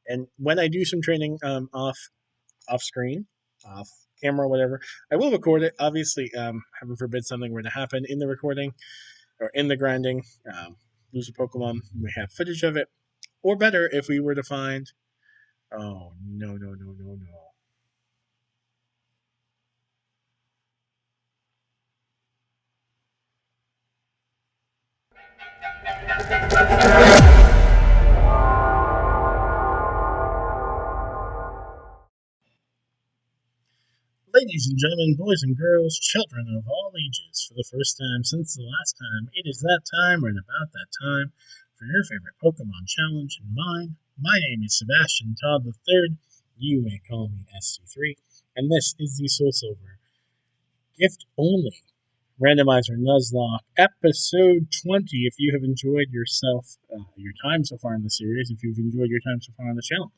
And when I do some training off screen, off camera, whatever, I will record it. Obviously, heaven forbid something were to happen in the recording or in the grinding, lose a Pokemon, we have footage of it. Or better, if we were to find, oh no no no no no. Ladies and gentlemen, boys and girls, children of all ages, for the first time since the last time, it is that time or about that time for your favorite Pokemon challenge and mine. My name is Sebastian Todd III. You may call me SC3, and this is the SoulSilver gift only Randomizer Nuzlocke episode 20. If you have enjoyed your time so far in the series, if you've enjoyed your time so far on the channel,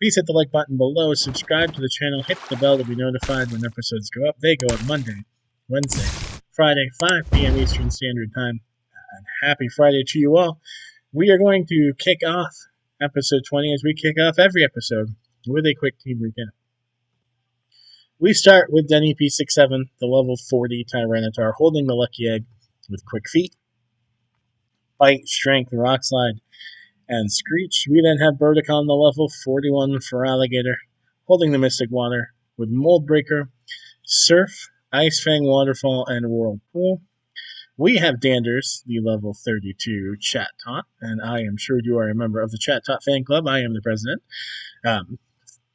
please hit the like button below, subscribe to the channel, hit the bell to be notified when episodes go up. They go up Monday, Wednesday, Friday, 5 p.m. Eastern Standard Time. And happy Friday to you all. We are going to kick off episode 20 as we kick off every episode with a quick team recap. We start with Denny P67, the level 40 Tyranitar, holding the Lucky Egg with Quick Feet, Bite, Strength, Rock Slide, and Screech. We then have Burdick on the level 41 for Alligator, holding the Mystic Water with Mold Breaker, Surf, Ice Fang Waterfall, and Whirlpool. We have Danders, the level 32 Chat Tot, and I am sure you are a member of the Chat Tot fan club. I am the president.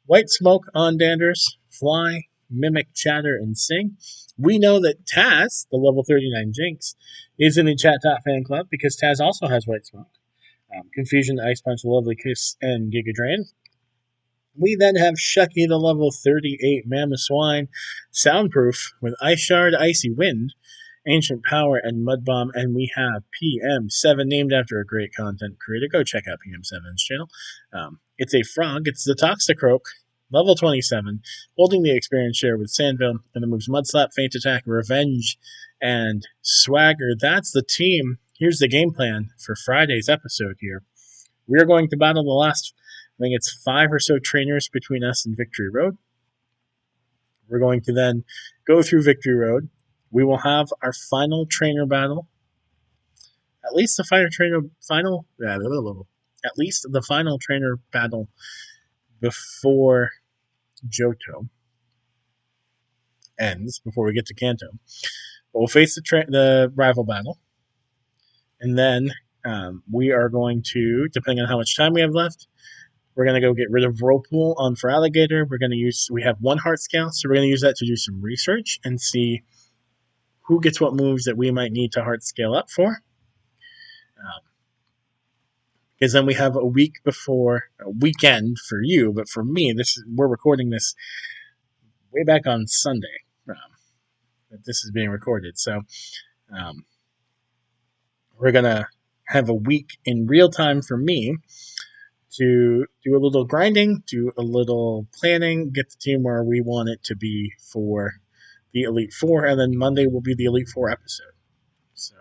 White Smoke on Danders, Fly, Mimic, Chatter, and Sing. We know that Taz, the level 39 Jinx, is in the Chat Tot fan club because Taz also has White Smoke. Confusion, Ice Punch, Lovely Kiss, and Giga Drain. We then have Shucky, the level 38 Mamoswine, Soundproof with Ice Shard, Icy Wind, Ancient Power, and Mud Bomb. And we have PM7, named after a great content creator. Go check out PM7's channel. It's a frog. It's the Toxicroak, level 27, holding the experience share with Sandville, and the moves Mudslap, Feint Attack, Revenge, and Swagger. That's the team. Here's the game plan for Friday's episode here. We are going to battle the last, I think it's 5 or so trainers between us and Victory Road. We're going to then go through Victory Road. We will have our final trainer battle. At least the final trainer battle before Johto ends, before we get to Kanto. But we'll face the rival battle. And then we are going to, depending on how much time we have left, we're going to go get rid of Whirlpool on for Alligator. We have 1 Heart Scale, so we're going to use that to do some research and see who gets what moves that we might need to Heart Scale up for. Because then we have a weekend for you, but for me, we're recording this way back on Sunday that this is being recorded. So we're going to have a week in real time for me to do a little grinding, do a little planning, get the team where we want it to be for the Elite Four, and then Monday will be the Elite Four episode. So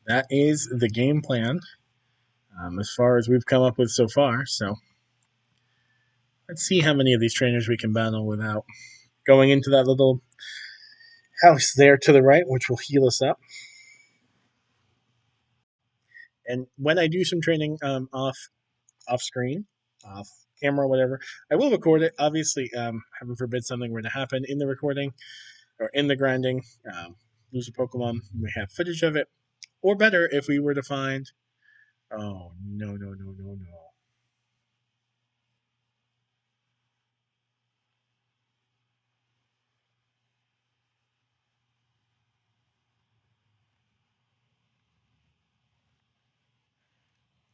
that is the game plan as far as we've come up with so far. So let's see how many of these trainers we can battle without going into that little house there to the right, which will heal us up. And when I do some training off screen, off camera, whatever, I will record it. Obviously, heaven forbid something were to happen in the recording or in the grinding, lose a Pokemon, we have footage of it. Or better, if we were to find, oh no no no no no.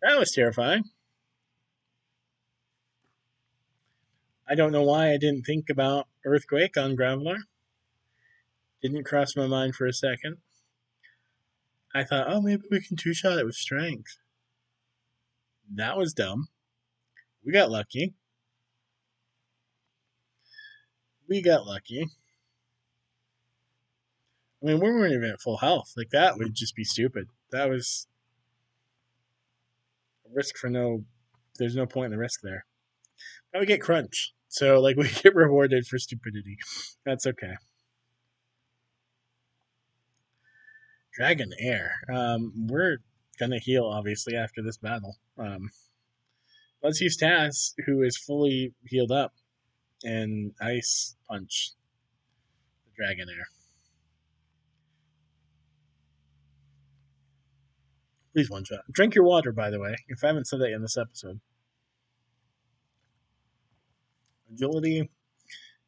That was terrifying. I don't know why I didn't think about Earthquake on Graveler. Didn't cross my mind for a second. I thought, oh, maybe we can two-shot it with Strength. That was dumb. We got lucky. I mean, we weren't even at full health. Like, that would just be stupid. That was a risk for no. There's no point in the risk there. But we get crunch, so like we get rewarded for stupidity. That's okay. Dragon Air. We're gonna heal obviously after this battle. Let's use Taz, who is fully healed up, and Ice Punch the Dragon Air. Please one shot. Drink your water, by the way, if I haven't said that in this episode. Agility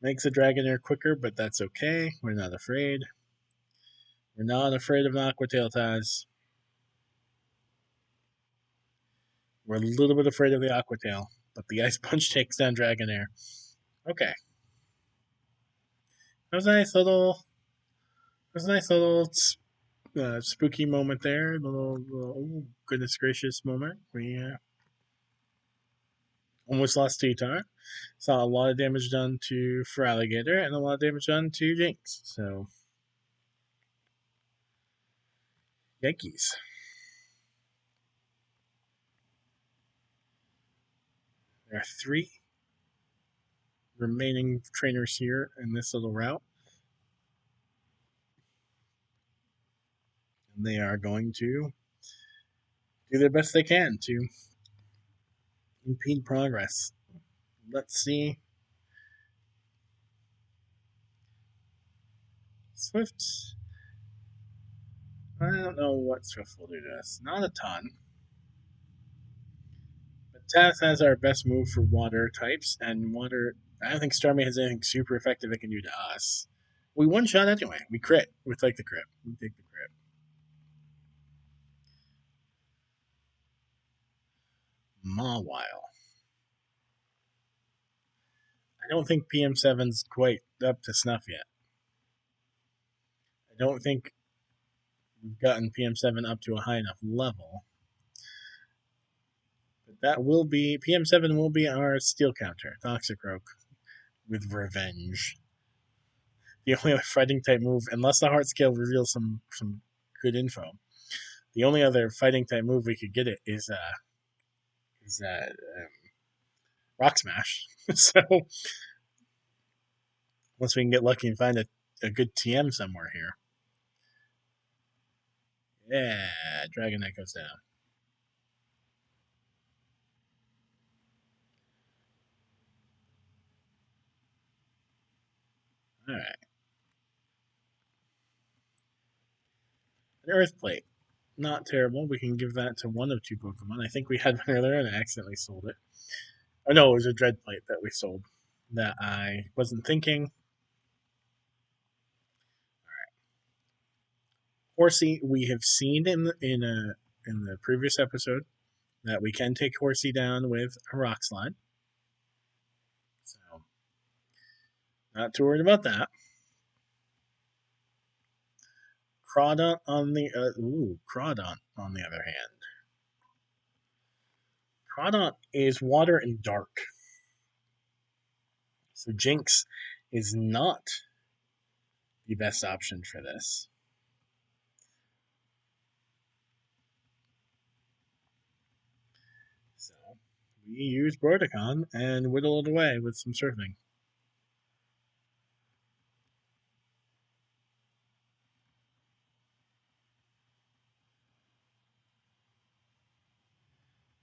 makes the Dragonair quicker, but that's okay. We're not afraid. We're not afraid of an Aqua Tail, Taz. We're a little bit afraid of the Aqua Tail, but the Ice Punch takes down Dragonair. Okay. That was a nice little spooky moment there. Little oh, goodness gracious moment. We almost lost T-Tar. Saw a lot of damage done to Feraligatr and a lot of damage done to Jinx. So, Yankees. There are 3 remaining trainers here in this little route. And they are going to do their best they can to impede progress. Let's see. Swift. I don't know what Swift will do to us. Not a ton. But Taz has our best move for water types, and water. I don't think Starmie has anything super effective it can do to us. We one shot anyway. We crit. We take the crit. We take the crit. Mawile. I don't think PM7's quite up to snuff yet. I don't think we've gotten PM7 up to a high enough level. But that will be PM7 will be our steel counter, Toxicroak, with revenge. The only other fighting type move, unless the heart scale reveals some good info, the only other fighting type move we could get it is Rock Smash. So unless we can get lucky and find a good TM somewhere here. Yeah, Dragonite goes down. Alright. An Earth Plate. Not terrible. We can give that to one of 2 Pokemon. I think we had one earlier and I accidentally sold it. Oh no, it was a Dread Plate that we sold that I wasn't thinking. Horsey, we have seen in the previous episode that we can take Horsey down with a Rock Slide. So, not too worried about that. Crawdont on the Crawdont on the other hand. Crawdont is water and dark. So Jinx is not the best option for this. So we use Broticon and whittle it away with some surfing.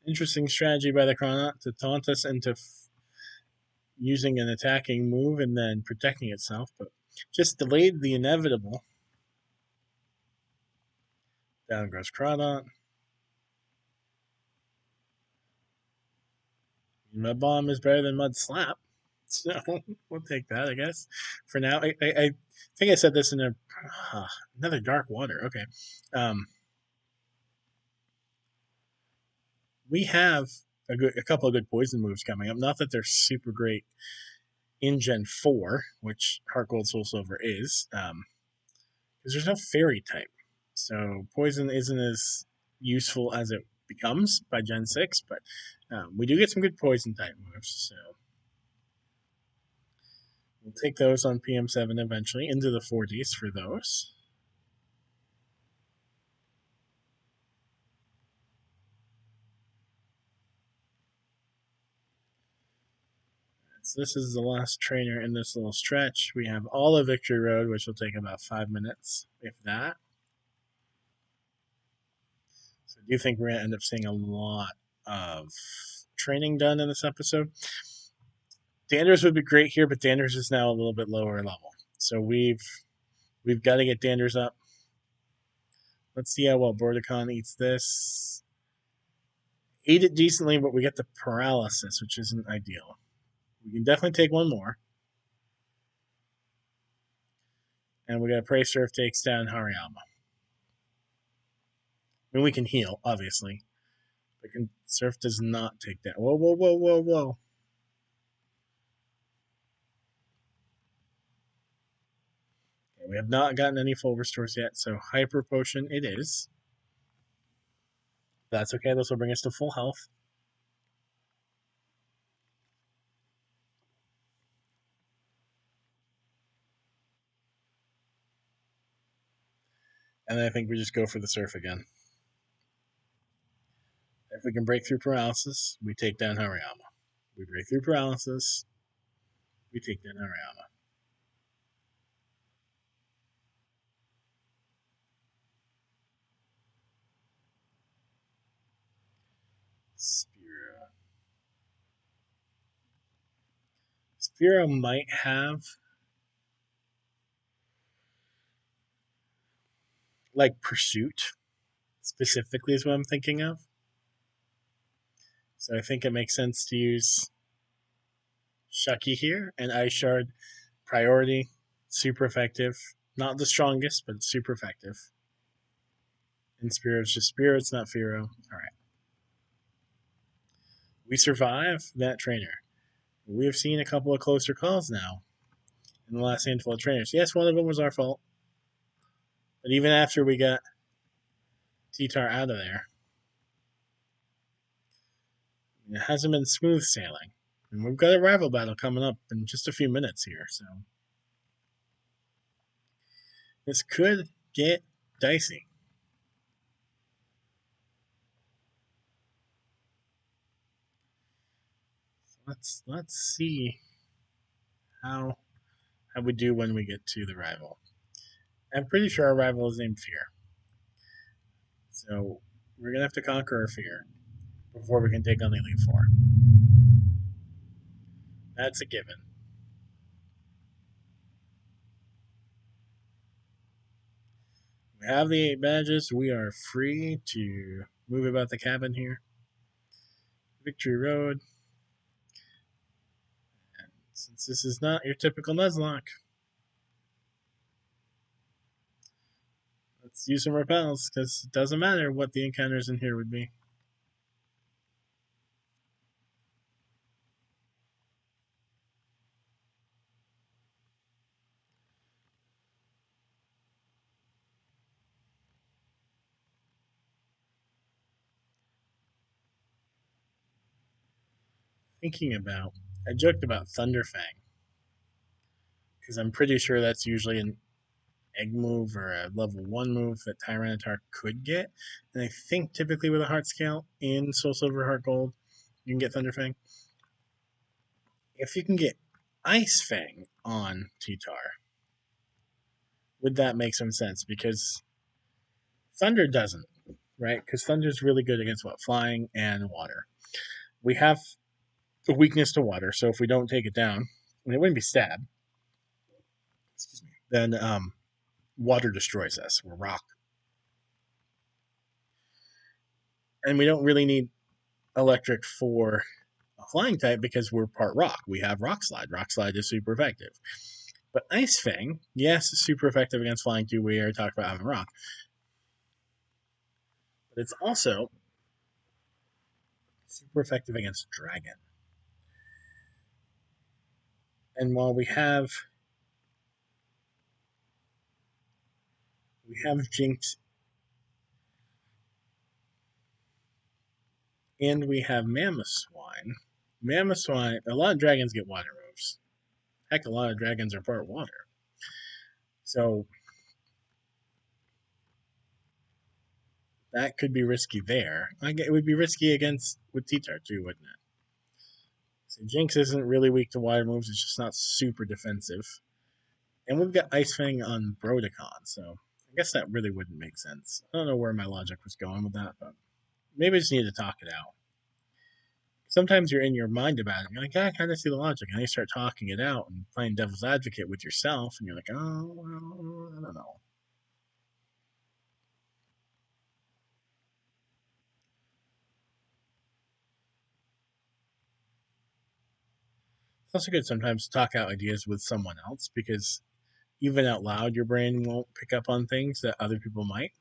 Interesting strategy by the Crawdont to taunt us into using an attacking move and then protecting itself, but just delayed the inevitable. Down goes Crawdont. Mud Bomb is better than Mud Slap, so we'll take that, I guess. For now, I think I said this in another Dark Water. Okay, we have a couple of good poison moves coming up. Not that they're super great in Gen 4, which Heart Gold Soul Silver is, because there's no Fairy type. So poison isn't as useful as it becomes by Gen 6, but we do get some good poison type moves. So we'll take those on PM7 eventually into the 40s for those. So this is the last trainer in this little stretch. We have all of Victory Road, which will take about 5 minutes, if that. So I do think we're going to end up seeing a lot of training done in this episode. Danders would be great here, but Danders is now a little bit lower level. So we've got to get Danders up. Let's see how well Bordicon eats this. Ate it decently, but we get the paralysis, which isn't ideal. We can definitely take one more. And we got Prey Surf takes down Hariyama. I mean, we can heal, obviously. But Surf does not take that. Whoa, whoa, whoa, whoa, whoa. Okay, we have not gotten any full restores yet, so Hyper Potion it is. That's okay, this will bring us to full health. And I think we just go for the Surf again. If we can break through paralysis, we take down Hariyama. We break through paralysis, we take down Hariyama. Spearow. Spearow might have like Pursuit specifically is what I'm thinking of. So I think it makes sense to use Shucky here and Ice Shard priority, super effective. Not the strongest, but super effective. And Spirit's just Spirit's not Fearow. Alright. We survive that trainer. We have seen a couple of closer calls now in the last handful of trainers. Yes, one of them was our fault. But even after we got T-Tar out of there, it hasn't been smooth sailing. And we've got a rival battle coming up in just a few minutes here, so this could get dicey. Let's see how we do when we get to the rival. I'm pretty sure our rival is named Fear. So we're gonna have to conquer our fear before we can take on the Elite Four. That's a given. We have the 8 badges. We are free to move about the cabin here. Victory Road. And since this is not your typical Nuzlocke, let's use some repels because it doesn't matter what the encounters in here would be. Thinking about, I joked about Thunderfang because I'm pretty sure that's usually an egg move or a level 1 move that Tyranitar could get. And I think typically with a Heart Scale in SoulSilver Heart Gold, you can get Thunderfang. If you can get Ice Fang on T-Tar, would that make some sense? Because Thunder doesn't, right? Because Thunder's really good against what? Flying and water. We have a weakness to water, so if we don't take it down, and it wouldn't be stab, excuse me, then water destroys us. We're rock. And we don't really need electric for a flying type because we're part rock. We have Rock Slide. Rock Slide is super effective. But Ice Fang, yes, super effective against flying too. We already talked about having rock. But it's also super effective against dragon. And while we have Jinx and we have Mamoswine. Mamoswine, a lot of dragons get water moves. Heck, a lot of dragons are part water. So that could be risky there. It would be risky against with T-Tar too, wouldn't it? So Jinx isn't really weak to water moves, it's just not super defensive. And we've got Ice Fang on Brodicon, so I guess that really wouldn't make sense. I don't know where my logic was going with that, but maybe I just need to talk it out. Sometimes you're in your mind about it, and you're like, I kind of see the logic, and then you start talking it out and playing devil's advocate with yourself, and you're like, oh, well, I don't know. It's also good sometimes to talk out ideas with someone else because even out loud, your brain won't pick up on things that other people might.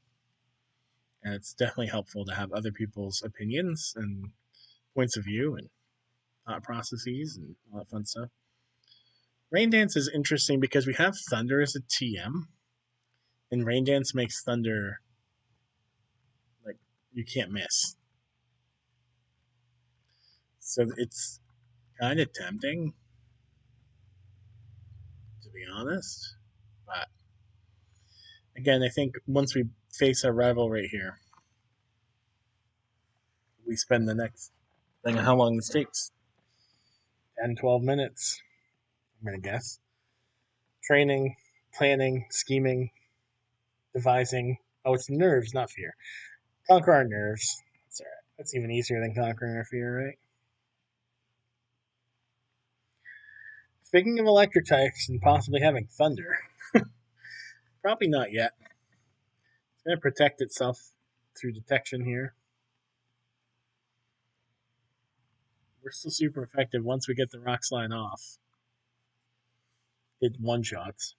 And it's definitely helpful to have other people's opinions and points of view and thought processes and all that fun stuff. Rain Dance is interesting because we have Thunder as a TM, and Rain Dance makes Thunder like you can't miss. So it's kind of tempting, to be honest. But again, I think once we face our rival right here, we spend the next thing how long this takes 10, 12 minutes, I'm going to guess. Training, planning, scheming, devising. Oh, it's nerves, not fear. Conquer our nerves. That's all right. That's even easier than conquering our fear, right? Speaking of electric types and possibly having thunder, probably not yet. It's going to protect itself through detection here. We're still super effective once we get the rock slide off. It one shots.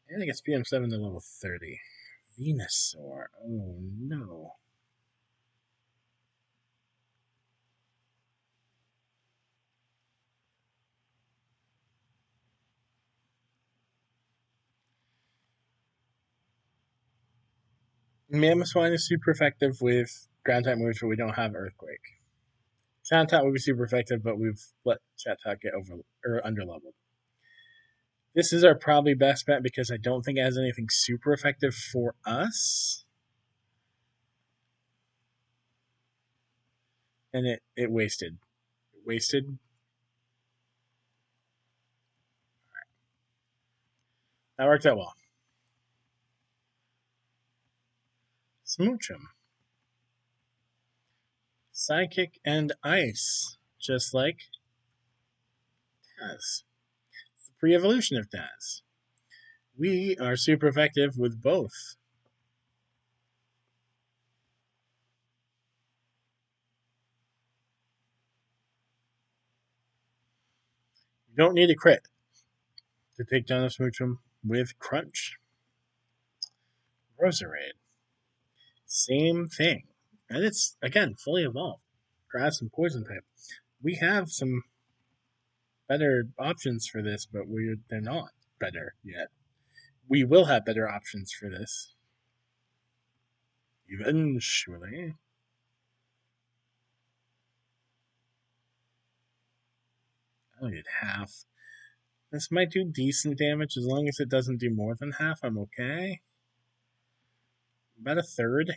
And it gets PM7 to level 30. Venusaur. Oh no. Mammothwine is super effective with ground type moves, but we don't have Earthquake. Chatot would be super effective, but we've let Chatot get over or under leveled. This is our probably best bet because I don't think it has anything super effective for us. And it wasted. It wasted. That worked out well. Smoochum. Psychic and Ice. Just like Taz. It's the pre evolution of Taz. We are super effective with both. You don't need a crit to take down a Smoochum with Crunch. Roserade. Same thing. And it's, again, fully evolved. Grass and poison type. We have some better options for this, but they're not better yet. We will have better options for this. Eventually. I only did half. This might do decent damage as long as it doesn't do more than half. I'm okay. About a third.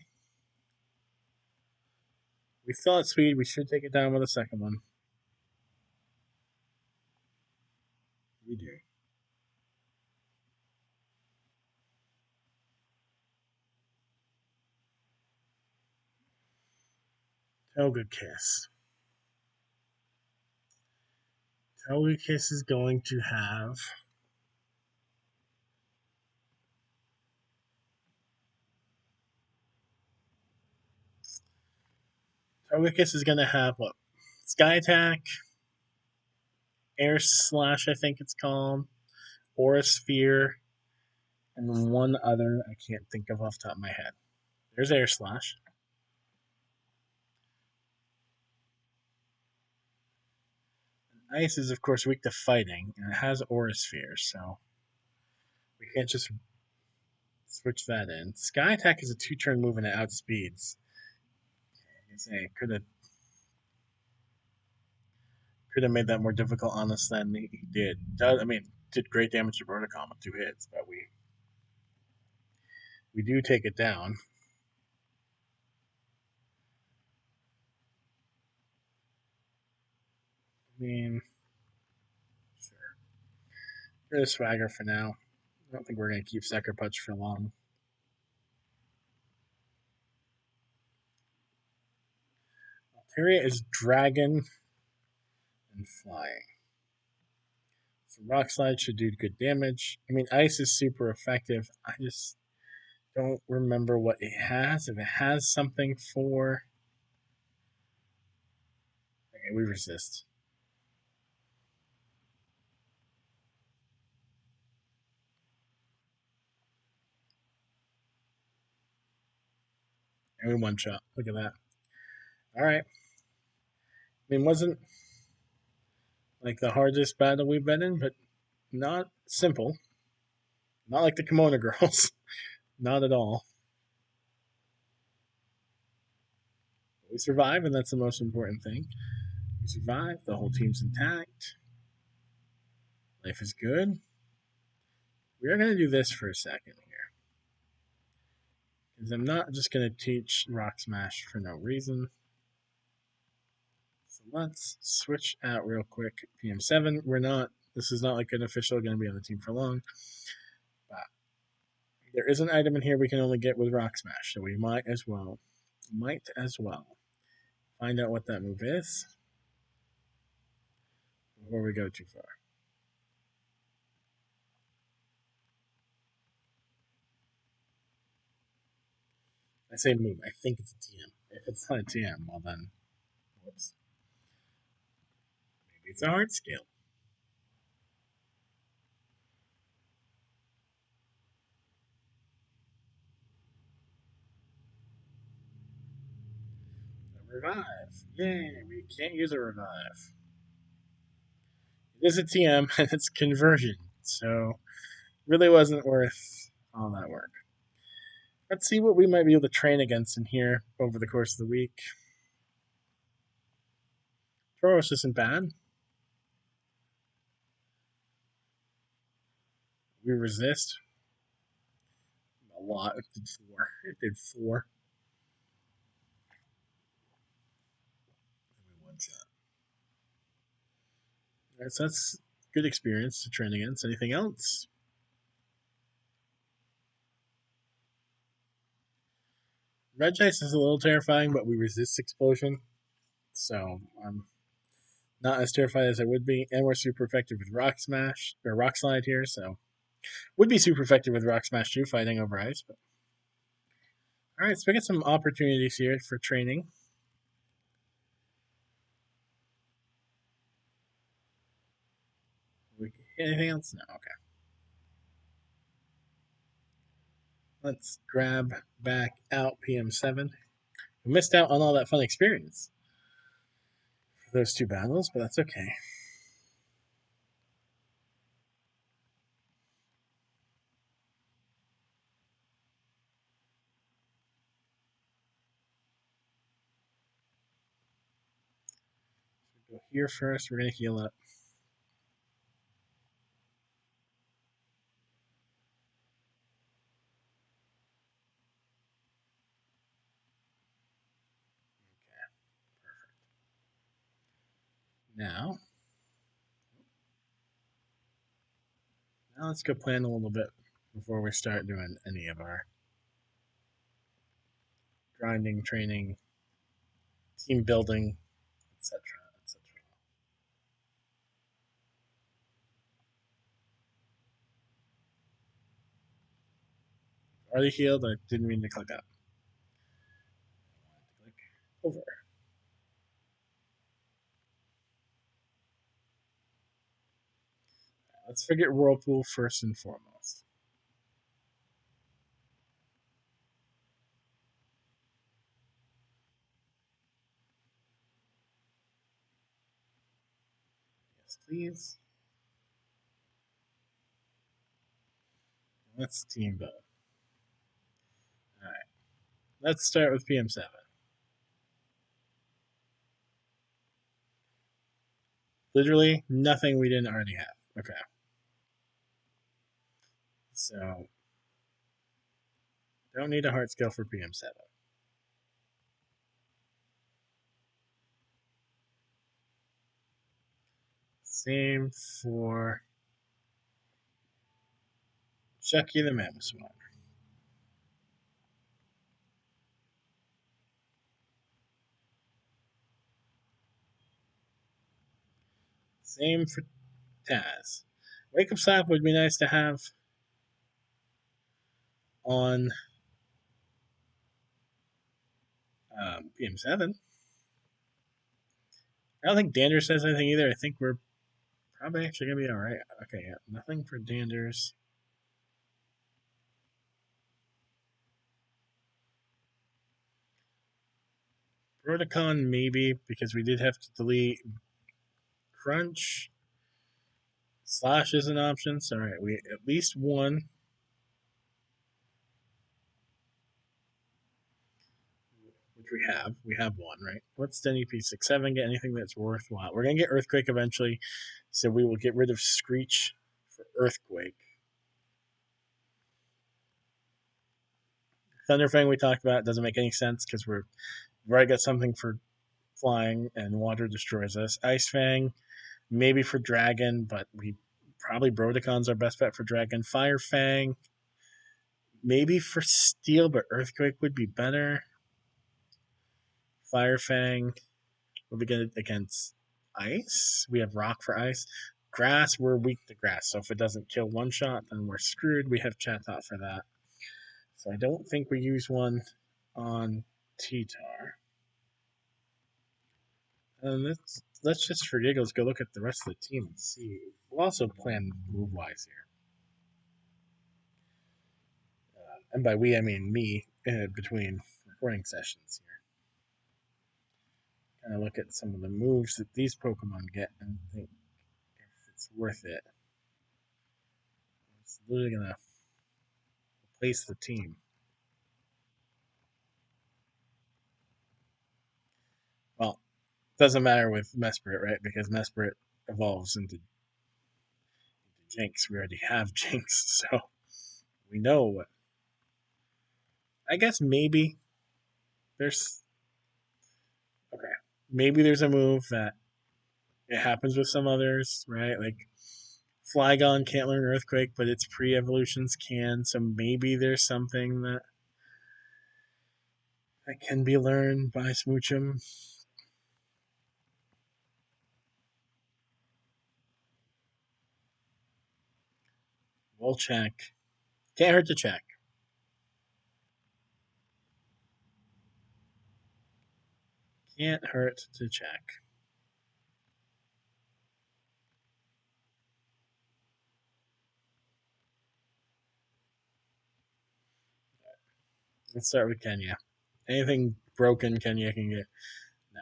We still at speed. We should take it down with a second one. We do. Togekiss. Togekiss is going to have Togekiss is going to have what? Sky Attack, Air Slash, I think it's called, Aura Sphere, and one other I can't think of off the top of my head. There's Air Slash. Ice is, of course, weak to fighting, and it has Aura Sphere, so we can't just switch that in. Sky Attack is a two-turn move and it outspeeds. I say it could have Could have made that more difficult on us than he did. Did great damage to Verticom with 2 hits, but we do take it down. I mean, sure. Get a swagger for now. I don't think we're going to keep Sucker Punch for long. Altaria is Dragon and Flying. So Rock Slide should do good damage. I mean, Ice is super effective. I just don't remember what it has. If it has something for... Okay, we resist. And we one-shot. Look at that. Alright. I mean, wasn't like the hardest battle we've been in, but not simple. Not like the Kimono Girls. Not at all. We survive, and that's the most important thing. We survive. The whole team's intact. Life is good. We are going to do this for a second here. Because I'm not just going to teach Rock Smash for no reason. So let's switch out real quick. PM7, this is not like an official going to be on the team for long. But there is an item in here we can only get with Rock Smash, so we might as well find out what that move is before we go too far. I say move. I think it's a TM. If it's not a TM, well then, whoops. Maybe it's a hard scale. A revive. Yay, we can't use a revive. It is a TM and it's conversion, so really wasn't worth all that work. Let's see what we might be able to train against in here over the course of the week. Tauros isn't bad. We resist a lot. It did 4. It did 4. One shot. Alright, so that's good experience to train against. Anything else? Regice is a little terrifying, but we resist explosion. So I'm not as terrified as I would be. And we're super effective with Rock Smash, or Rock Slide here, so would be super effective with Rock Smash too, fighting over ice. But alright, so we get some opportunities here for training. Anything else? No, okay. Let's grab back out PM7. We missed out on all that fun experience for those 2 battles, but that's okay. Go here first. We're going to heal up. Okay, perfect. Now let's go plan a little bit before we start doing any of our grinding, training, team building, etc. etc. Already healed. I didn't mean to click up. Click over. Let's forget Whirlpool first and foremost. Yes, please. Let's team build. Alright. Let's start with PM7. Literally nothing we didn't already have. Okay. So, don't need a heart skill for PM7. Same for Chucky the Mammoth Swan. Same for Taz. Wake Up Slap would be nice to have on PM7. I don't think Danders says anything either. I think we're probably actually going to be alright. Okay, yeah. Nothing for Danders. Protocon, maybe, because we did have to delete Crunch. Slash is an option. So, alright, we at least one. Which we have. We have one, right? What's Denny P67 get anything that's worthwhile? We're going to get Earthquake eventually, so we will get rid of Screech for Earthquake. Thunderfang we talked about doesn't make any sense because we've already got something for flying and water destroys us. Ice Fang, maybe for Dragon, but we probably Brodecon's our best bet for Dragon. Fire Fang, maybe for Steel, but Earthquake would be better. Fire Fang will be good against Ice. We have Rock for Ice. Grass, we're weak to Grass, so if it doesn't kill one shot, then we're screwed. We have Chatot for that. So I don't think we use one on T-Tar. Let's just for giggles go look at the rest of the team and see. We'll also plan move wise here, and by we I mean me between recording sessions here. Kind of look at some of the moves that these Pokemon get and think if it's worth it. It's literally gonna replace the team. Well, it doesn't matter with Mesprit, right? Because Mesprit evolves into Jinx. We already have Jinx, so we know what. I guess maybe there's okay. Maybe there's a move that it happens with some others, right? Like Flygon can't learn Earthquake, but its pre-evolutions can. So maybe there's something that can be learned by Smoochum. We'll check. Can't hurt to check. Can't hurt to check. Let's start with Kenya. Anything broken Kenya can get. No.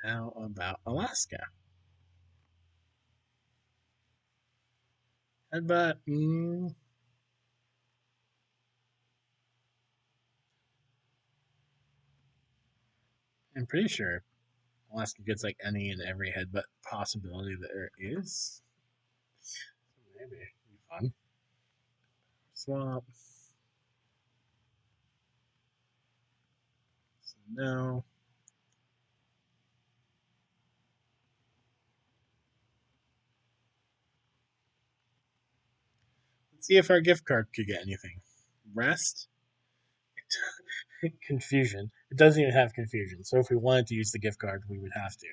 How about Alaska? Headbutt. I'm pretty sure Alaska gets like any and every headbutt possibility that there is. Maybe it'd be fun. Swap. So no. Let's see if our gift card could get anything. Rest. Confusion. It doesn't even have confusion. So if we wanted to use the gift card, we would have to.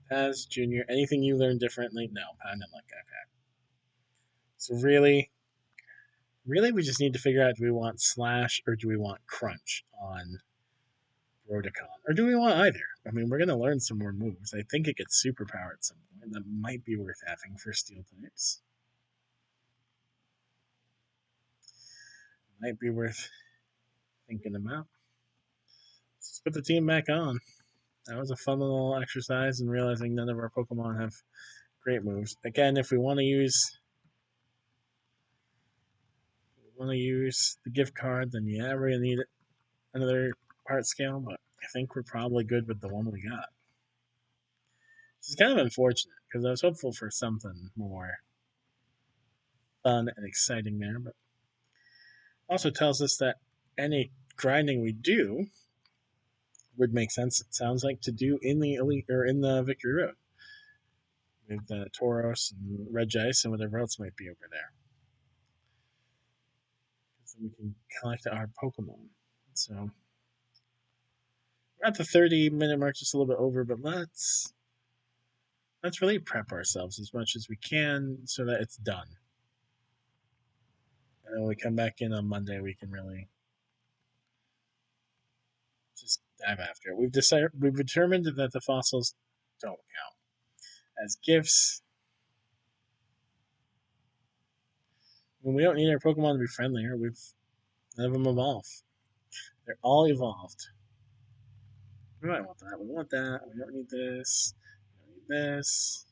Paz Junior. Anything you learn differently? No. Pound and like okay. So really, we just need to figure out: do we want Slash or do we want Crunch on Rodicon, or do we want either? I mean, we're gonna learn some more moves. I think it gets superpower at some point. That might be worth having for Steel types. Might be worth thinking about. Let's put the team back on. That was a fun little exercise in realizing none of our Pokemon have great moves. Again, if we want to use the gift card, then yeah, we're gonna need another part scale. But I think we're probably good with the one we got. Which is kind of unfortunate because I was hopeful for something more fun and exciting there, but also tells us that any grinding we do would make sense. It sounds like to do in the elite or in the Victory Road with the Tauros and Regice and whatever else might be over there. So we can collect our Pokemon. So we're at the 30-minute mark, just a little bit over, but let's really prep ourselves as much as we can so that it's done. And then when we come back in on Monday, we can really just dive after it. We've determined that the fossils don't count as gifts. When we don't need our Pokemon to be friendlier, none of them evolve. They're all evolved. We might want that. We want that. We don't need this. We don't need this.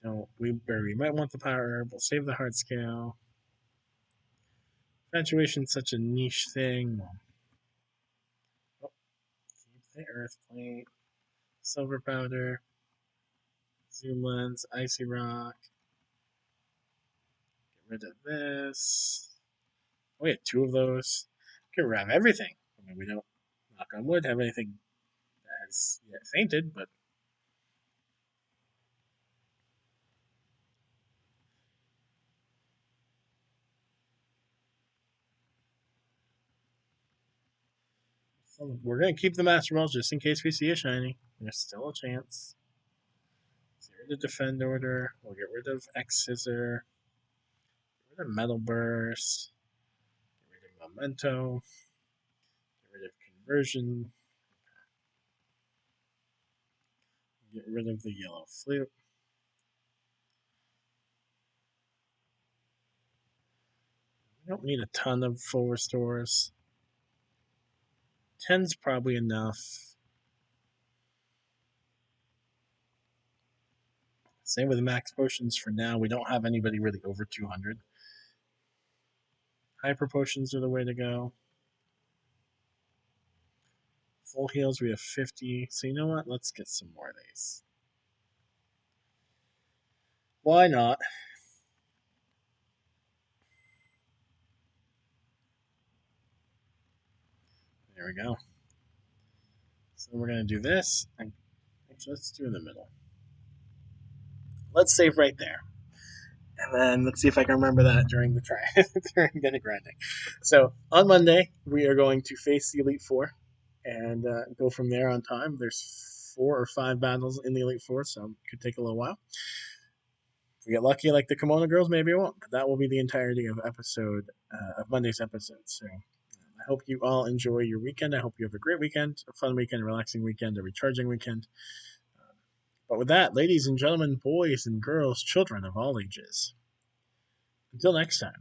We don't. We might want the power herb. We'll save the heart scale. Infatuation's such a niche thing. Oh, keep the earth plate. Silver powder. Zoom lens. Icy rock. Get rid of this. We had two of those. Get rid of everything. I mean, we don't, knock on wood, have anything that has yet fainted, but we're going to keep the Master Balls just in case we see a shiny. There's still a chance. Get rid of Defend Order. We'll get rid of X Scissor. Get rid of Metal Burst. Get rid of Memento. Get rid of Conversion. Get rid of the Yellow Flute. We don't need a ton of full restores. 10's probably enough. Same with max potions for now. We don't have anybody really over 200. Hyper potions are the way to go. Full heals, we have 50. So you know what? Let's get some more of these. Why not? There we go. So we're going to do this. Actually, let's do in the middle. Let's save right there. And then let's see if I can remember that during the during the grinding. So on Monday, we are going to face the Elite Four and go from there on time. There's 4 or 5 battles in the Elite Four, so it could take a little while. If we get lucky, like the Kimono Girls, maybe it won't. But that will be the entirety of Monday's episode. So I hope you all enjoy your weekend. I hope you have a great weekend, a fun weekend, a relaxing weekend, a recharging weekend. But with that, ladies and gentlemen, boys and girls, children of all ages, until next time.